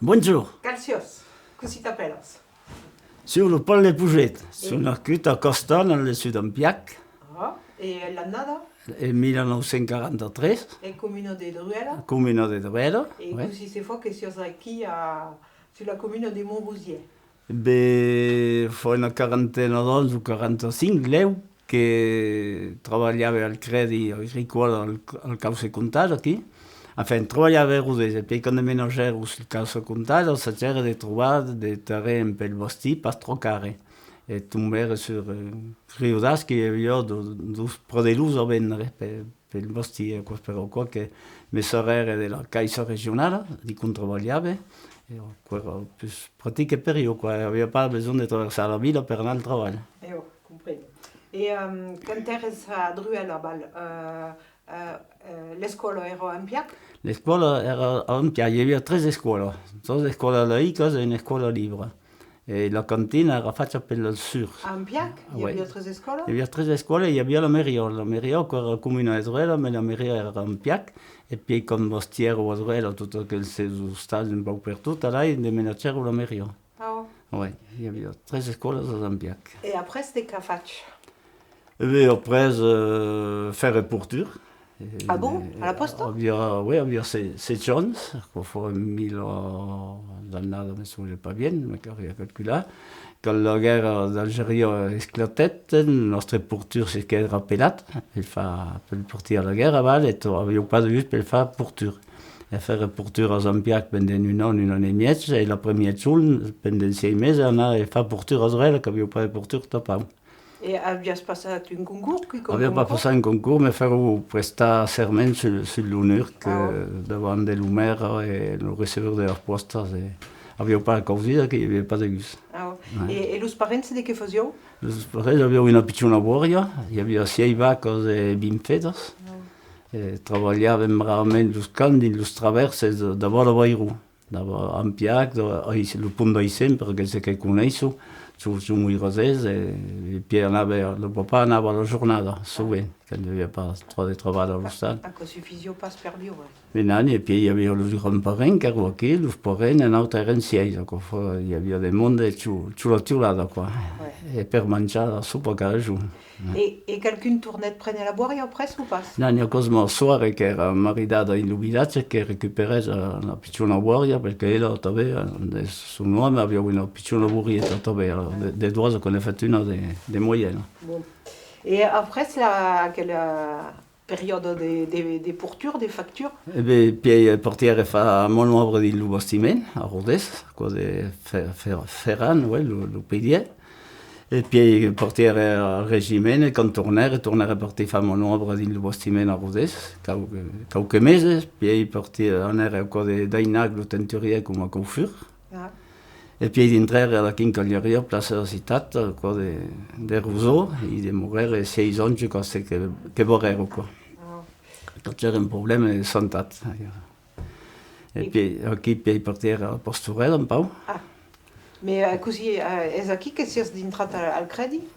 Bonjour, Calcios, così t'appelles. sur le pont de Puget, sono nascuto a Costa, nel sud d'Ampiac, Ah, e l'annata nel 1943, è il comune di Druela comune di Duero. e Ouais. così si fa che siamo qui sulla comune di Montrousier. Beh, fa una quarantena d'anys o 45, leu, che treballava al credi agricolo al Cauce Comtat, aquí. Enfin, treballava a Rodés, e poi quando menagèrem al Cauce Comtat, s'agera de trobar de terreny pel vestir pas trocare. E tombèrem sur Riudas, que hi havia dos pradelus a vendre pel vestir, però qua que me sorella de la Caixa Regionale, di cui treballava, era più pratica per io, qua aveva pas bisogno di attraversare la villa per andare al lavoro. Io comprendo. E quando eri a Druela, le scuole erano in Piac? Le scuole erano a Ampià, hi havia tres scuole, dues escoles laiques e una scuola libera. E la cantina era fatta pel sur. A Piac? Hi Ouais. havia tres scuole? Hi havia tres scuole e hi havia la Merió, que era el comune de Druela, ma la Merió era a Ampiac, e poi quan vestiero a Druela, tot aquells seus estats un poc per tot, allà de menatgero la Merió. Ah, Ouais, hi havia tres escoles a Ampiac. e après c'était che faig? E bé, après, faire reportur. Ah bon? À la posta? Oui, havia set anys, que fa 1000 d'anada, me sembla pas bien, me caria calcular. Quand la guerra d'Algèria esclatet, el nostre portur se queda pelat, el fa per portir a la guerra, val, et havia pas de just per fa portur. E fer portur a Zampiac pendent un an e mig, e la première sul, pendent 6 mesos, anar e fa portur a Zrel, que havia pas de portur tapau. E avias passat un concours? Havia pas passat un concours, me fero prestar serment sul l'honneur que davant de l'Homer e el receveur de les postes. Havia pas causida que hi havia pas de gust. Ah, e los parents de què fasieu? Després havia una pitjona boria, hi havia 6 vaques e 20 fetes. Treballàvem rarament els camps dins les traverses de vora Bairro, de Ampiac, el punt d'Aissem, perquè sé que coneixo, su muy rosés, e poi el papa anava a la jornada, sovint, que no hi havia pas trop de treball a l'hostal. Ah, que suffisio pas per viure. Benani, e poi hi havia els grandparents que eren aquí, els parents en altre eren 6, hi havia de monde xula-xulada, quoi. E per menjar la sopa cada jour. E qualcun tornet prendre la boire après ou pas? Nania Cosmo Soare, che era maridata in Lubidace, che recuperava una picciona boria, perché ella aveva, sul nome aveva una picciona burrietta, de due con le fatto una de moyenne. Bon. Et après, c'est quelle période des pourtures, des factures? E beh, poi portiere fa monopre di Lubastiment, a Rodés, qua de Ferran, lo pedier. E poi portiere al regiment, quand tornare porti fa monopre di Lubastiment a Rodés, qualche mesi, poi portiere andare qua d'Ainac, lo tenturia come a Confur. Ah. E poi di entrare alla Quincalleria, Plaza della Città, qua de Rousseau, e di morire 6 anni, cose che vorrei qua. C'era un problema di sanità. E poi poi portiere al Pastorello un po'. Ah. Mais così è qui che siete entrati al credit?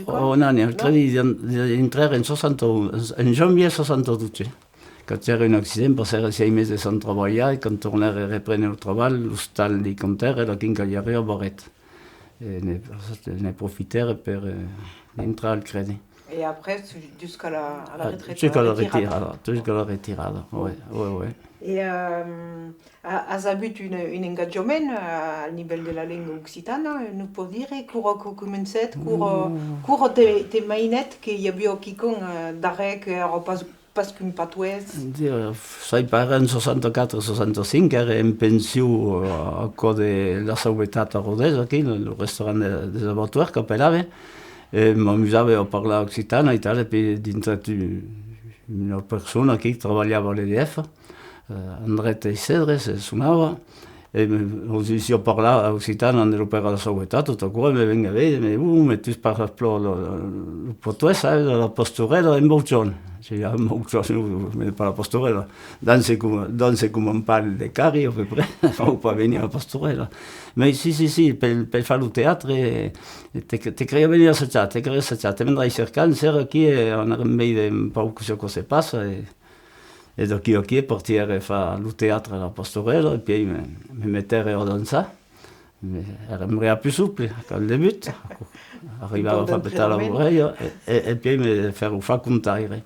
Oh, no, al credit di entrare in janvier 62. Quand c'era un accident, passare 6 mesi senza lavorare, e quando tornare a riprendere il lavoro, l'hostal di Conterre, la Quincalleria a Barret. E ne profittare per entrare al credit. Et après, jusqu'à la retraite? Jusqu'à la retirada, oui. Et has avut un engagement al nivell de la llengua occitana? Non può dire que comencet, cura te mainet que hi havia quicon darrer que era pas qu'un patuès? Sai pare en 64-65 era en pensió a co de la seguretat a Rodés, aquí, el restaurant des abattoirs que apelava. M'amusava a parlar occitana e tal, e poi dintre una persona che treballava all'EDF, André Teixeira se suonava, e si parlava occitana nell'opera della segurità, tutto qua, mi veniva a vedere, ma tu parli il portuese, la pastorella in Boccione. Cioè, in Boccione, mi parla pastorella, danse come un palo di cari, a peu près, o poi veniva la pastorella. Ma sì, per fare il teatro, ti crea venire a assaggiare, ti vendrai cercando, se era qui, e andare a vedere un po' cosa passa, e E dochi portiere fa il teatro alla Pastorella e poi mi mettere a danzare. Era più supple al debut, arrivava a fare petare l'oreia e poi mi fa contare.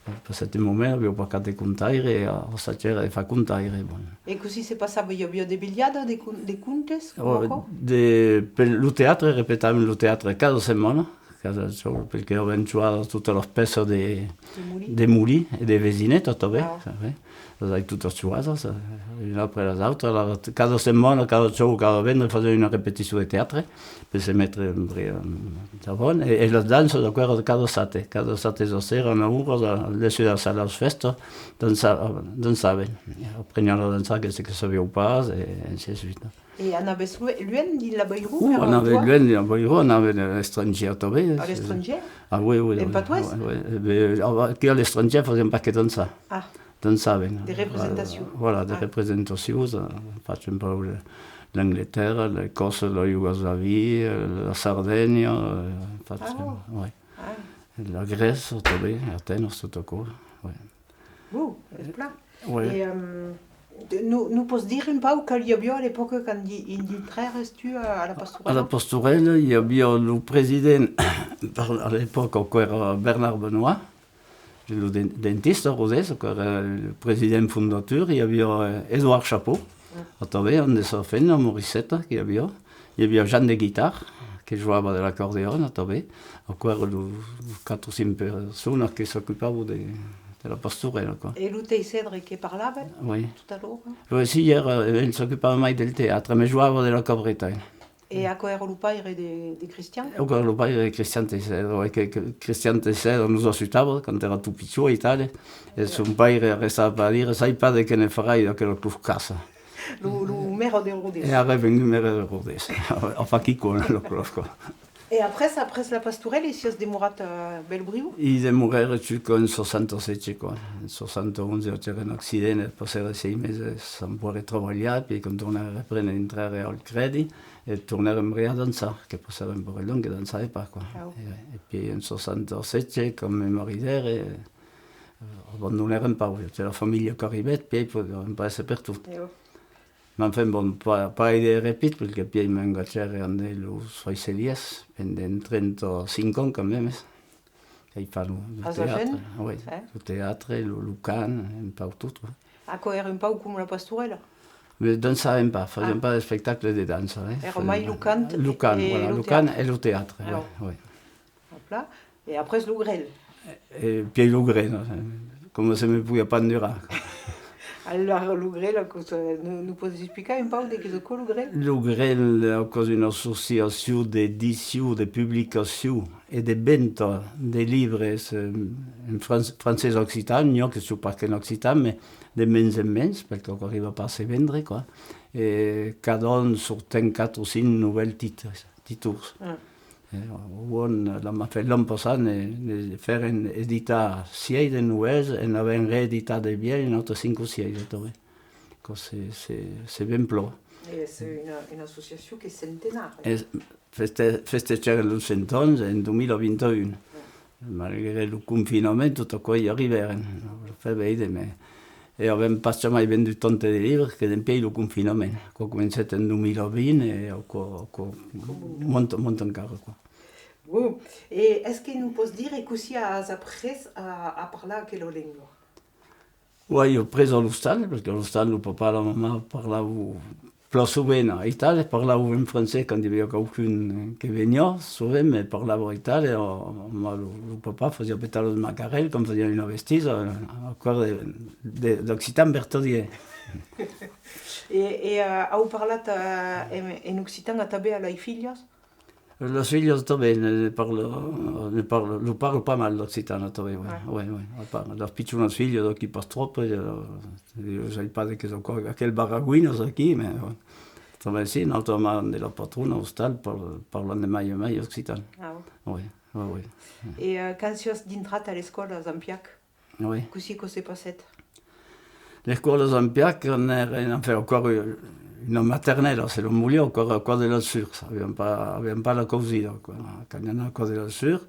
Per questo momento abbiamo pagato contare e a stasera fa contare. E così si passava, io avevo dei bigliati, dei contes? Per il teatro ripetavamo il teatro cada settimana, perché avevamo giocato tutte le spese dei muli e dei vezinetti, sai, tutto giocato, una per l'altra, cada settimana, cada show, cada venerdì facevamo una ripetizione di teatro, per si mettere in tavola, e la danza da quello cada sera, una ora, all'esito della sala di festa, danzavamo, apprendiamo a danzare che si sapeva pas, e ainsi de suite. Et on avait l'UN de la Bayrou? On avait l'UN de la Bayrou, on avait l'étranger à Tobé. À l'étranger? Ah oui, oui. Et pas toi? Qui à l'étranger faisait pas que danser. Ah. Dansaven. Des représentations. Voilà, des représentations. Faccio un po' l'Inghilterra, l'Écosse, la Yougoslavie, la Sardaigne. La Grèce, Tobé, Athènes, tout quoi. C'est plein. Oui. Et nous pouvons dire un peu qu'il y avait à l'époque quand il restait à la Pastorelle? À la Pastorelle, il y avait le président, à l'époque, encore Bernard Benoît, le dentiste Rodez, le président fondateur, il y avait Édouard Chapeau, à Tobé, on s'est fait une Morissette, il y avait Jean de Guitare, qui jouait de l'accordéon à Tobé, encore 4 ou 5 personnes qui s'occupaient de la Pastorelle, quoi. Et Lutey Cèdre qui parlava? Oui. Tout à l'heure? Oui, si, il s'occupava mai del teatro, mais jouava de la cabretta. Et à quoi era le père des Christians? Encore le père de Christian Teixeira, Christian Teixeira nous assuitava quand era tout piccolo in Italia, e son père restava a dire, sai padre che ne farai da quello che casa. Le maire de Rodez. E era venuto il maire de Rodez, enfin chi con lo conosco. Et après la Pastorelle, il s'est démoré à Belbriou? Il est mort en 67, quoi. En 71 c'era un accidente, passare 6 mesi sans pouvoir travailler, puis quand on a repris à entrer al Credi, et tornare a danzare, che passava un po' lungo, che danzava pas, quoi. Et puis en 67, comme mon mari abandonnèrent pas, c'era la famiglia che arrivait, puis on passait partout. Ma enfin, bon, pas de répit, parce que puis m'ont engagé les Soiselies pendant 35 ans quand même. Il fait le théâtre, oui, le théâtre, le Lucan, un peu tout. À quoi era un peu comme la Pastorelle? Mais dansaven pas, faisaient pas de spectacle de danse. Era mai Lucan, voilà, Lucan et le théâtre, oui. Hop et après le grêle. Et puis le grêle, comme ça ne me pouvait pas durer. Alors, le grêle, nous pouvons expliquer un peu de ce qu'est le grêle? Le grêle est une association d'édition, de publication et de vente de livres en français occitan, non que ce n'est pas qu'en occitan, mais de menys en menys, parce qu'on n'arrive pas à se vendre, quoi. Et cada un sortent 4 ou 5 nouvelles titres. On a fait l'an passat de faire éditar 6 de nouvelles et on avait réédité de bien une autre 5 ou 6. C'est bien plat. Et c'est une association qui est centenaire. Festeggiare le 100 ans en 2021. Malgré le confinement, tutto qua y arrivèrent. Fa veure, mais et avem pas mai vendu tant de livres que d'empia le confinament. Qu'on a començat en 2020 et molt encara. Bon. Et est-ce que nous pouvons dire que si après à parler quelle langue? Oui, ho preso l'hostal, perché l'hostal il papà e la mamma parlavano più sovint a Italia, parlavo in francese quando aveva qualcuno che veniva, sovint, ma parlavo in Italia, ma il papà faceva petare il macarel, come faceva una vestita, ancora d'occitan bertodier. E heu parlat en occitan a tabè a lai filhas? Les filles també lo parlo pas mal l'occitano també, oui. Les pitjones filles d'aquí pas trop, jo sai pas de què és aquell baragüines aquí, mais també sí, nosaltres de la patrona hostal parlant de mai occitan. Ah oui. Oui. Et quand tu as d'entrat a l'escola a Zampiac, que s'est passé? L'escola a Zampiac, on a fait encore una maternelle, c'est le milieu, encore de la sur. Abbiamo pas la cosida, quand on a encore de la sur.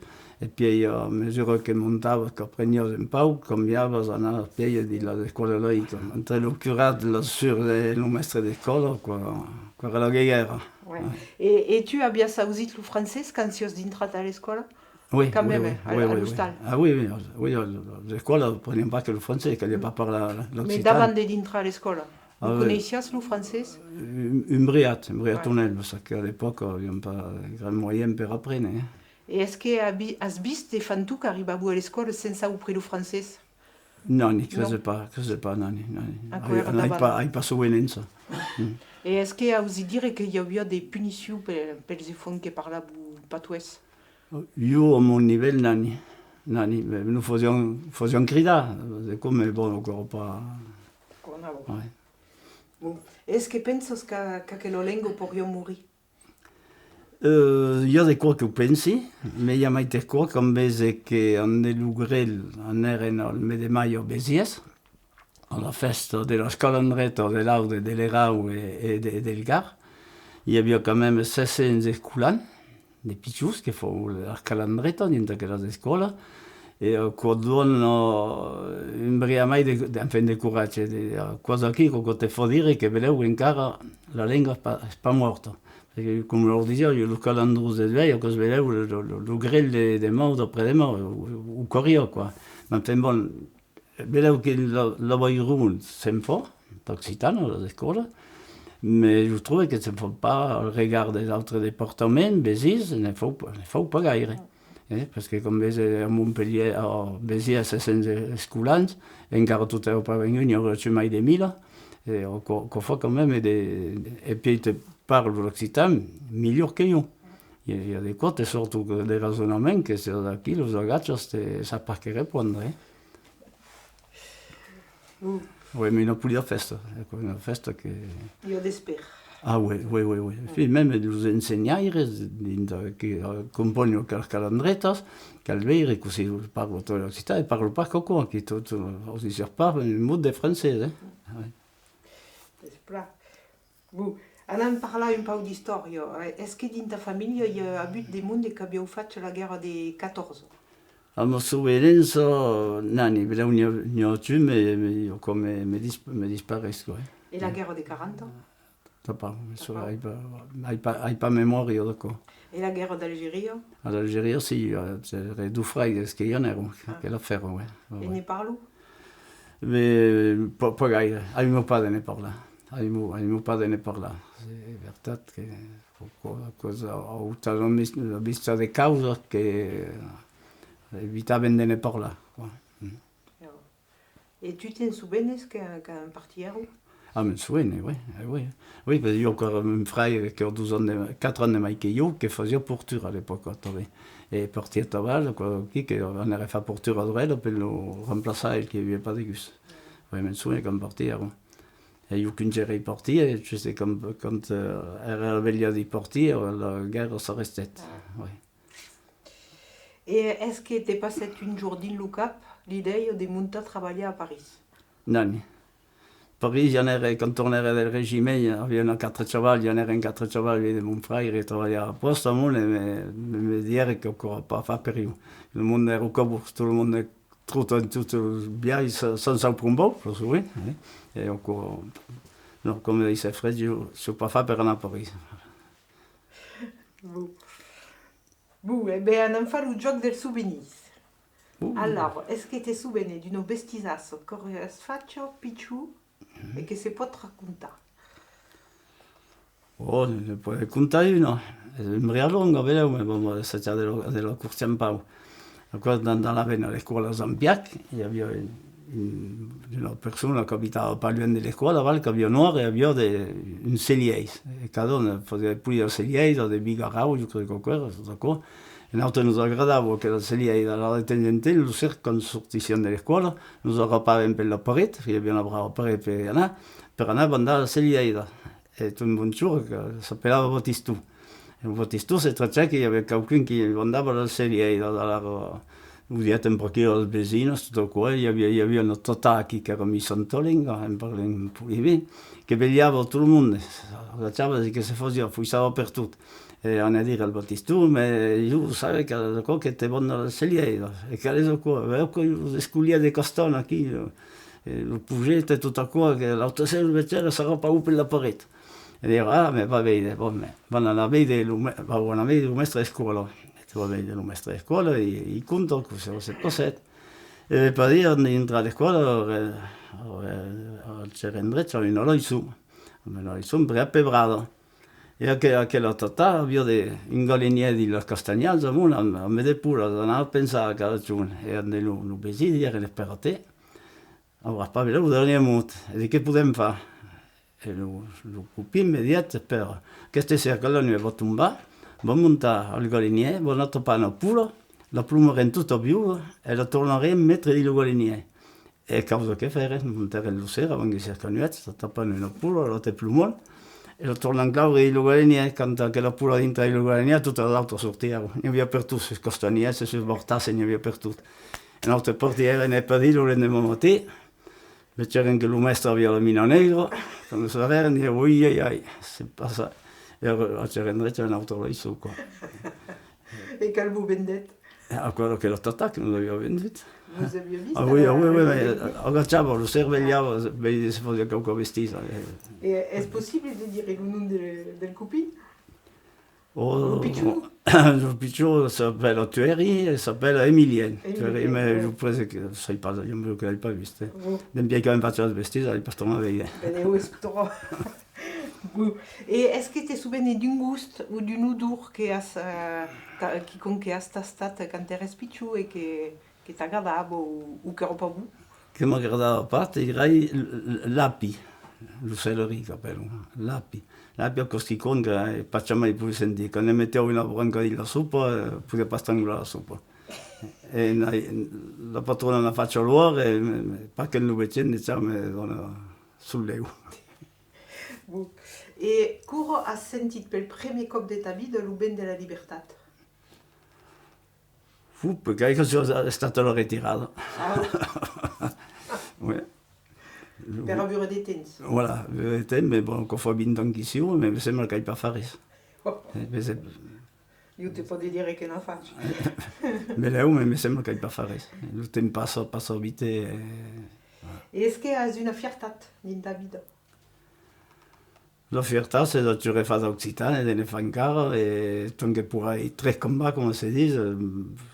E poi a misura che montava, che apprendiva un po', cambiava, andava a piedi della scuola laica. Mentre l'ho curato lassù le maestre di scuola, qua la guerra. Ouais. Et tu as bien saouzit le français quand tu es d'intrat à l'école? Oui, Quand oui, même, oui, à oui, oui, oui. l'hostal. Ah oui, oui, oui, à l'école, on ne prenait pas que le français, qu'elle n'allait pas parler Mais l'occitan. d'avant d'entrer à l'école, vous Ah, connaissiez le français? Une briatonnelle, parce qu'à l'époque, il n'y avait pas de grand moyen pour apprendre. Hein. Et est-ce que as vist des fantou qui arrivent à l'école sans savoir le français? Non, je ne sais pas, non. On n'a pas souvenir ça. Et est-ce que vous dire qu'il y a eu des punitions pour les enfants qui parlaient patouès? Io, à mon niveau, non. Nous faisions crier, c'est comme, bon, encore pas... Ouais. Bon. Est-ce que penses que la langue pourrait mourir? Il y a des quoi que pensi, mais il y a mai des quoi comme qu'on est l'ugrel, on est le mes de maio Béziers, à la festa de la scalandreta de l'Aude, de l'Erau et del Gar. Il y avait quand même 600 escolans, des pitchous qui font la scalandreta dintre de l'escola, et qu'on donne un briamai de courage, cosa qui, quand te faut dire que veleu encara la lingua n'est pas morte. Perché, come lo dicevo, io lo calandro del veio, che svedevo lo grill de mots d'après de mots, o corrio, quoi. Ma bon, vedevo che la voirun se'n fa, d'Occitano, a l'escola, mais je trouve que ça ne faut pas regarder les autres départements, Béziers, ne faut pas gaire. Parce que comme a Montpellier, a Béziers, c'est sense escolans, encara tot è pas venut, n'hi haurà mai de 1000, et qu'on fa quand même, et puis parle l'occitan miglior che io. Il y a des côtés, surtout des raisonnements, que c'est d'aquí, les agachos, ça pas que répondre. Oui, mais il n'y a plus de festa. Une festa que... Il y a d'espère. Ah oui. Puis même les enseignants qui composent les calendretas, Calveire, così parlo tutto l'occitan, e parlo pas quoi, qui tout, on ne sait pas un mot de français. Bon. En parlant un peu d'histoire, est-ce que dans ta famille il y a eu des gens qui ont fait la guerre des 14? A ma souvenanza, nani, ne ho tu, mais comme me disparaissent. Et la guerre des 40? T'as pas, j'ai pas mémoire de quoi. Et la guerre d'Algérie? À l'Algérie, si, c'est deux frères qui y en ont, qu'elle a fait, ouais. Et ne parlent? Mais pas gaire, il ne m'a pas donné par là. Il ne m'a pas donné par là. C'est vrai que ho avuto la vista de causa che evitaven d'aller par là. Et tu t'en souviens qu'un parti héros? Ah, me souviens, oui. Oui, parce qu'il y a encore un frère qui a 4 ans de mai que io, qui faisait porture à l'époque. Et parti à Taval, qui on avait fait porture à Dorel, pour le remplacer, il n'y avait pas de gus. Oui, me souviens comme parti héros. Il n'y a eu qu'une gérée partie, et je sais quand elle avait dit partie, la guerre s'est restée. Oui. Et est-ce que tu es passé une journée au Cap, l'idée de monter à travailler à Paris? Non. Paris, quand on était du régime, il y avait 4 cheval, il y en avait 4 cheval de mon frère, il travaillait à poste, mais me dire qu'on n'aurait pas fait Paris. Le monde est au Cabot, tout le monde est tout bien, sans s'en prendre, je souviens. Et encore, comme il s'est fait, je ne suis pas fait pour aller à Paris. Bon, eh bien, on fait le jeu del souvenir. Alors, est-ce que tu te souviens d'une bestizasse que tu as faite, Pichou, et que c'est pas te raconter? Oh, ne puoi raccontare una. È una lunga, però, ma assaggiare della corsa in pau. Quando andava alla scuola a Zampiac, c'era una persona che abitava pas loin della scuola, che aveva noir e aveva un cellier. E cada uno faceva pulire il cellier, dei bigarrau, io credo che era, tutto qua. E noi nos agradava che il cellier era detenente, lo cerco sortizione della scuola, nos arrapavamo per la parete, perché abbiamo una brava parete per andare a andare al cellier. E un buon giorno che si appellava Battistù. E Battistù si trattava che c'era qualcuno che andava al cellier, udiate un pochino al vicino, tutto qua, c'era una totà che era messo in tolinga, in Pulivì, che vegliava tutto il mondo. agachava che se fosse fuissava per tutto. E on a dire al Battistù, ma io sai che la cosa che te vanno a scegliere, e che adesso qua, veo che le scuolie di Castana qui, il progetto e tutto qua, che l'autosera sarà pas per la parete. E dire, ah, ma va bene, vanno a vedere il maestro di scuola. E tu va vedere il maestro di scuola, i conto, cosa si è passato. E per dire, entrare a scuola, c'era in dreccia, non lo so. Me lo sono prepperato. E a quella tata avevo un galiniere di la Castagnazza, a me de pure, non a pensare che ragione. E andiamo a Besidia, che per te. Allora, pas vedevo dernier mot. E che potremmo fare? E lo copì immediato per questa sera che la nuova va tombare, va montare al galiniere, va a toppare pure, la plumera in tutto più e la torneremo a mettere di galiniere. E causa che fare? Montare la sera, quando si è canuetta, sta tappando una pure, la te plumone, e la torna in claure di galiniere, quando la pure dentro di galiniere, tutta l'altra sortiva. Ne aveva per tutto, se castagnesse, se portasse, ne aveva per tutto. E l'altra portiera ne è per dire, lo rendiamo a te. C'era anche il maestro aveva la mina negra, quando si era e oi, si passa, e c'era un altro là su qua. E che vous vendete? A quello che l'attacco non l'aveva venduto. Vous aviez visto? Ah oui, agachava, lo sorvegliava, vedi se fosse qualcosa vestito. Et est-ce possible de dire le nom del coupé? Oh, Picciu? le Picciu s'appelle Thierry et s'appelle Emilien. Emilien, Mais ouais. je pense que sai pas, io non l'ho pas visto. Dem bien quand même faccio le vestito, il pastor m'aveva. Bene, où est-ce que Et est-ce que tu te souviens d'un goût ou d'une odeur qui has tastat quand tu eres picciu et que t'agradava ou que pas vous? Che mi agradava a parte, direi l'api, l'ucelleria, capello, l'api. L'api a costicon che facciamo mai pure sentire, quando mettevo una branca di la suppa, poteva pas strangolare la suppa. E la patrona la faccia loro e perché il Novecento diciamo sollievo. Et comment has senti per il primo cop de ta vida l'Uben de la Libertad? Fu perché è stato la ritirata. Ah, Ouais. per avere dei temps. Voilà, mais bon, encore faut bien tant qu'ici, mais c'est mal qu'il pas faire. Io ti posso dire che non faccio. Mais là, mais c'est mal qu'il pas faire. Le temps passe vite. Et est-ce que has una fiertat in ta vida? La fierté, c'est de tu refais l'Occitane, de ne faire encore, et tant que pour aller très combat, comme on se dit,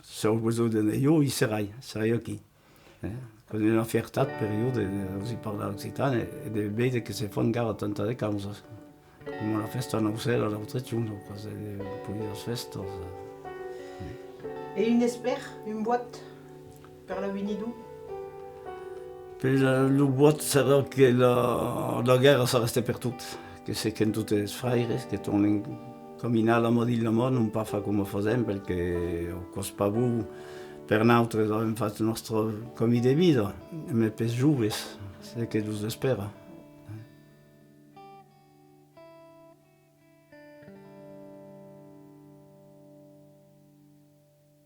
c'est au besoin de nous, il serait qui. Con una fierté periodo si parla l'Occitane e de vedere che si fanno ancora tante de cause, come la festa nausea, l'altra giorno, cose poi le feste. Et une espère, une boîte per la Winidou? Per la boîte sarà che la guerra sarà restata per tutti, che se che tutti i frères che tornano a camminare la modilla non pa fa come facciamo perché cos pa bu per nosaltres abbiamo fatto il nostro comune di vita, ma per giovani, c'est che lo spera.